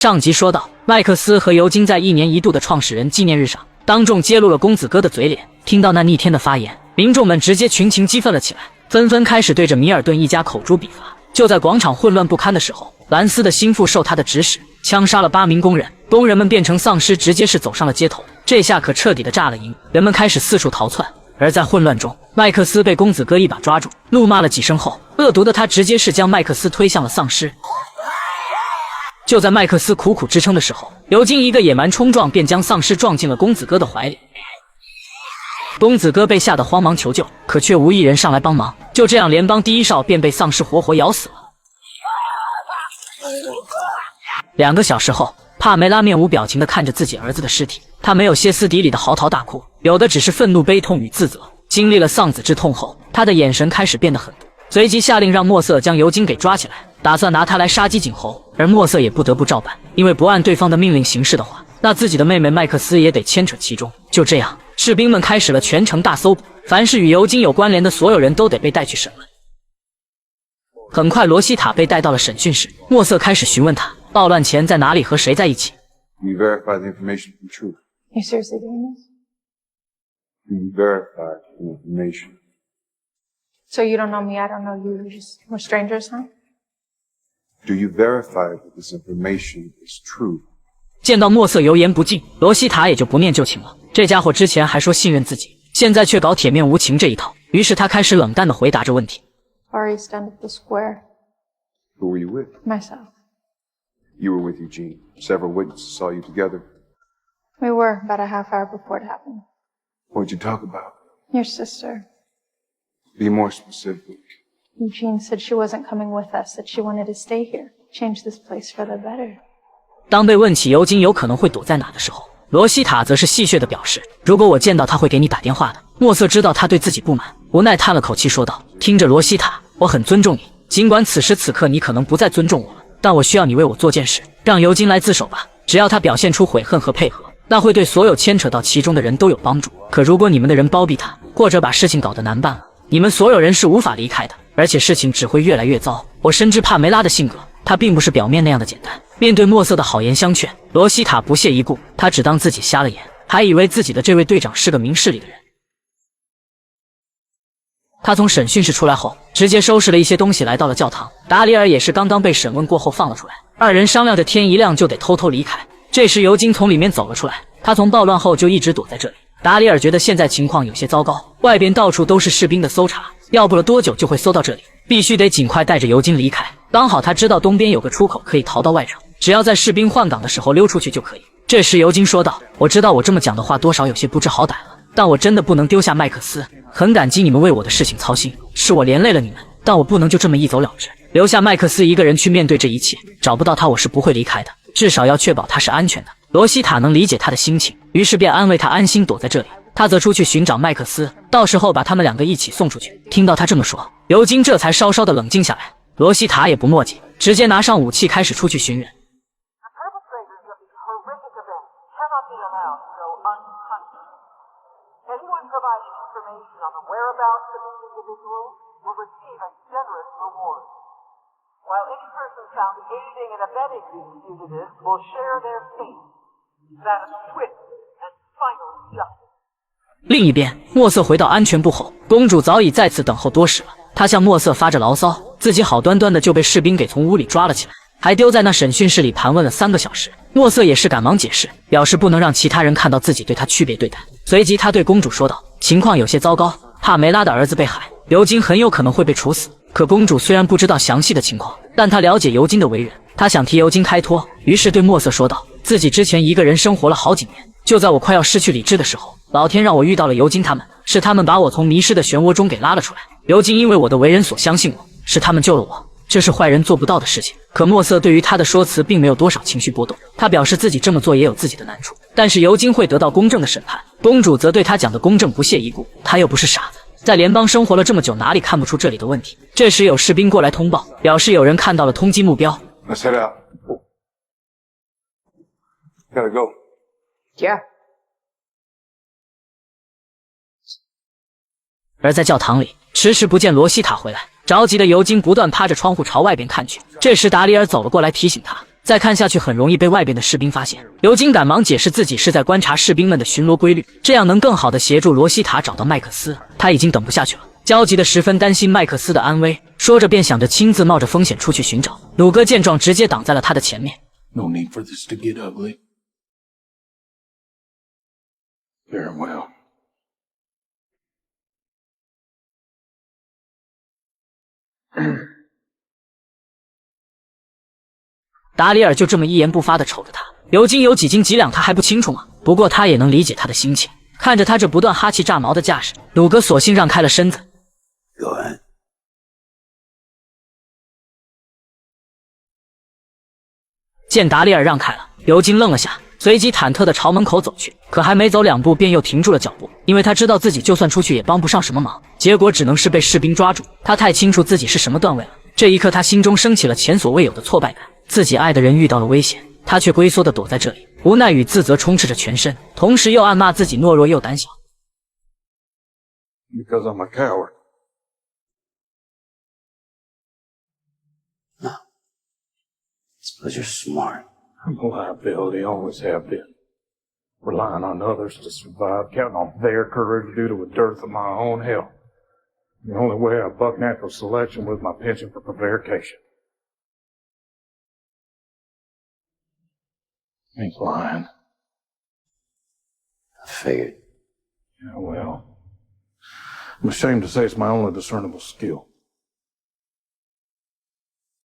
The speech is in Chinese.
上集说到，麦克斯和尤金在1年1度的创始人纪念日上，当众揭露了公子哥的嘴脸。听到那逆天的发言，民众们直接群情激愤了起来，纷纷开始对着米尔顿一家口诛笔伐。就在广场混乱不堪的时候，兰斯的心腹受他的指使，枪杀了8名工人，工人们变成丧尸，直接是走上了街头。这下可彻底的炸了营，人们开始四处逃窜。而在混乱中，麦克斯被公子哥一把抓住，怒骂了几声后，恶毒的他直接是将麦克斯推向了丧尸。就在麦克斯苦苦支撑的时候，尤金一个野蛮冲撞，便将丧尸撞进了公子哥的怀里。公子哥被吓得慌忙求救，可却无一人上来帮忙。就这样，联邦第一少便被丧尸活活咬死了。2个小时后，帕梅拉面无表情地看着自己儿子的尸体，她没有歇斯底里的嚎啕大哭，有的只是愤怒、悲痛与自责。经历了丧子之痛后，她的眼神开始变得狠毒，随即下令让墨瑟将尤金给抓起来，打算拿他来杀鸡儆猴。而墨瑟也不得不照办，因为不按对方的命令行事的话，那自己的妹妹麦克斯也得牵扯其中。就这样，士兵们开始了全城大搜捕，凡是与尤金有关联的所有人都得被带去审问。很快，罗西塔被带到了审讯室，墨瑟开始询问他暴乱前在哪里和谁在一起。You verify the information to be true. You seriously doing this? You verify the information. So you don't know me, I don't know you, we're strangers, huh? Do you verify that this information is true? 见到墨瑟油盐不进，罗西塔也就不念旧情了。这家伙之前还说信任自己，现在却搞铁面无情这一套。于是他开始冷淡地回答着问题。Why are you standing at the square? Who were you with? Myself. You were with Eugene. Several witnesses saw you together. We were, about a half hour before it happened. What'd you talk about? Your sister. Be more specific. Eugene said she wasn't coming with us, that she wanted to stay here, change this place for the better. 当被问起尤金有可能会躲在哪的时候，罗西塔则是戏谑地表示，如果我见到他会给你打电话的。墨瑟知道他对自己不满，无奈叹了口气说道，听着罗西塔，我很尊重你，尽管此时此刻你可能不再尊重我了，但我需要你为我做件事，让尤金来自首吧。只要他表现出悔恨和配合，那会对所有牵扯到其中的人都有帮助。可如果你们的人包庇他，或者把事情搞得难办了，你们所有人是无法离开的，而且事情只会越来越糟。我深知帕梅拉的性格，她并不是表面那样的简单。面对墨瑟的好言相劝，罗西塔不屑一顾，她只当自己瞎了眼，还以为自己的这位队长是个明事理的人。他从审讯室出来后，直接收拾了一些东西来到了教堂。达里尔也是刚刚被审问过后放了出来，二人商量着天一亮就得偷偷离开。这时尤金从里面走了出来，他从暴乱后就一直躲在这里。达里尔觉得现在情况有些糟糕，外边到处都是士兵的搜查，要不了多久就会搜到这里，必须得尽快带着尤金离开。刚好他知道东边有个出口可以逃到外城，只要在士兵换岗的时候溜出去就可以。这时尤金说道，我知道我这么讲的话多少有些不知好歹了，但我真的不能丢下麦克斯，很感激你们为我的事情操心，是我连累了你们，但我不能就这么一走了之，留下麦克斯一个人去面对这一切。找不到他我是不会离开的，至少要确保他是安全的。罗西塔能理解他的心情，于是便安慰他安心躲在这里，他则出去寻找麦克斯，到时候把他们2个一起送出去。听到他这么说，尤金这才稍稍的冷静下来。罗西塔也不墨迹，直接拿上武器开始出去寻人。While any person found aiding and abetting these fugitives will share their fate. That is swift and final justice. 另一边，墨瑟回到安全部后，公主早已在此等候多时了。她向墨瑟发着牢骚，自己好端端的就被士兵给从屋里抓了起来，还丢在那审讯室里盘问了3个小时。墨瑟也是赶忙解释，表示不能让其他人看到自己对她区别对待。随即他对公主说道，情况有些糟糕，帕梅拉的儿子被害，尤金很有可能会被处死。可公主虽然不知道详细的情况，但她了解尤金的为人，她想替尤金开脱，于是对墨瑟说道，自己之前一个人生活了好几年，就在我快要失去理智的时候，老天让我遇到了尤金他们，是他们把我从迷失的漩涡中给拉了出来。尤金因为我的为人所相信我，是他们救了我，这是坏人做不到的事情。可墨瑟对于他的说辞并没有多少情绪波动，他表示自己这么做也有自己的难处，但是尤金会得到公正的审判。公主则对他讲的公正不屑一顾，他又不是傻子，在联邦生活了这么久，哪里看不出这里的问题。这时有士兵过来通报，表示有人看到了通缉目标。 Let's head out. Gotta go. Yeah. 而在教堂里，迟迟不见罗西塔回来，着急的尤金不断趴着窗户朝外边看去。这时达里尔走了过来，提醒他，再看下去很容易被外边的士兵发现。刘金赶忙解释自己是在观察士兵们的巡逻规律，这样能更好的协助罗西塔找到麦克斯。他已经等不下去了，焦急的十分担心麦克斯的安危，说着便想着亲自冒着风险出去寻找。鲁哥见状，直接挡在了他的前面。No need for this to get ugly. Very well. 达里尔就这么一言不发地瞅着他。刘金有几斤几两，他还不清楚吗？不过他也能理解他的心情。看着他这不断哈气炸毛的架势，鲁哥索性让开了身子。Go ahead. 见达里尔让开了，刘金愣了下，随即忐忑地朝门口走去。可还没走2步，便又停住了脚步，因为他知道自己就算出去也帮不上什么忙，结果只能是被士兵抓住。他太清楚自己是什么段位了。这一刻，他心中升起了前所未有的挫败感。自己爱的人遇到了危险，他却龟缩地躲在这里，无奈与自责充斥着全身，同时又暗骂自己懦弱又胆小。Because I'm a coward. No. It's because you're smart. I'm a liability, always have been. Relying on others to survive, counting on their courage due to a dearth of my own help. The only way I bucked natural selection was my penchant for prevarication. He's lying. I figured. Yeah, well, I'm ashamed to say it's my only discernible skill.